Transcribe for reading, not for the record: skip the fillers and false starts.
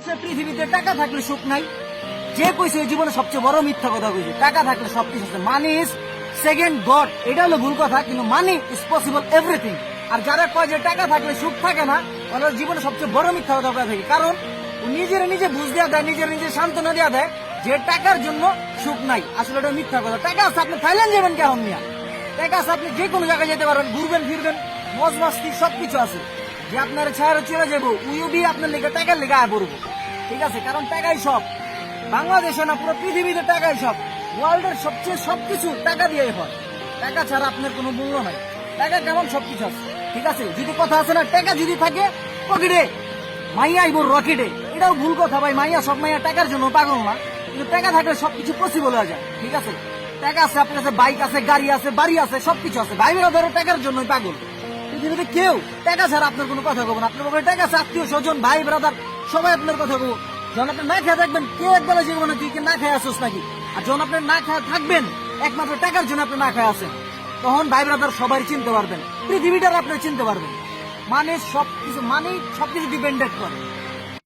পৃথিবীতে টাকা থাকলে সুখ নাই। যে কইছে ওই জীবনে সবচেয়ে বড় মিথ্যা কথা কইছে। টাকা থাকলে সবকিছু আছে। মানি ইজ সেকেন্ড গড, এটা হলো ভুল কথা, কিন্তু মানি ইজ পসিবল এভরিথিং। আর যারা কয় যে টাকা থাকলে সুখ থাকে না, তাহলে জীবনে সবচেয়ে বড় মিথ্যা কথা বলে থাকে। কারণ নিজের নিজে বুঝ দেওয়া দেয়, নিজের নিজে সান্ত্বনা দেওয়া দেয় যে টাকার জন্য সুখ নাই। আসলে এটা মিথ্যা কথা। টাকা আছে, আপনি থাইল্যান্ড যাবেন কেমন নিয়ে? টাকা আছে, আপনি যে কোনো জায়গায় যেতে পারবেন, ঘুরবেন ফিরবেন, মজ মাস্তি সবকিছু আছে। যে আপনার ছায়ারে চলে যাবো, উইও বি আপনার লেগে টাকার লেগে আয় পড়বো। ঠিক আছে, কারণ টাকাই সব। বাংলাদেশে না, পুরো পৃথিবীতে টাকাই সব। ওয়ার্ল্ডের সবচেয়ে সবকিছু টাকা দিয়ে হয়। টাকা ছাড়া আপনার কোনো মূল্য নাই। টাকা কেমন সবকিছু আছে। ঠিক আছে, যদি কথা আছে না, টাকা যদি থাকে পকেটে, মাইয়া আইব রকেটে। এটাও ভুল কথা ভাই। মাইয়া সব মাইয়া টাকার জন্য পাগল না, কিন্তু টাকা থাকলে সবকিছু পসিবল হয়ে যায়। ঠিক আছে, টাকা আছে, আপনার কাছে বাইক আছে, গাড়ি আছে, বাড়ি আছে, সবকিছু আছে। ভাই বোনেরা ধরো টাকার জন্যই পাগল। পৃথিবীতে কেউ টাকা ছাড়া আপনার কোনো কথা কব না। আপনার পকেটে টাকা আছে, আত্মীয় স্বজন, ভাই ব্রাদার সবাই আপনার কথা কব। যখন আপনি না খেয়ে থাকবেন, কে একবেলা জীবন না তুই না খেয়ে আসোস নাকি? আর যখন আপনি না খেয়ে থাকবেন, একমাত্র টাকার জন্য আপনি না খেয়ে আসেন, তখন ভাই ব্রাদার সবাই চিনতে পারবেন, পৃথিবীটার আপনি চিনতে পারবেন। মানে সবকিছু ডিপেন্ডেন্ট করে।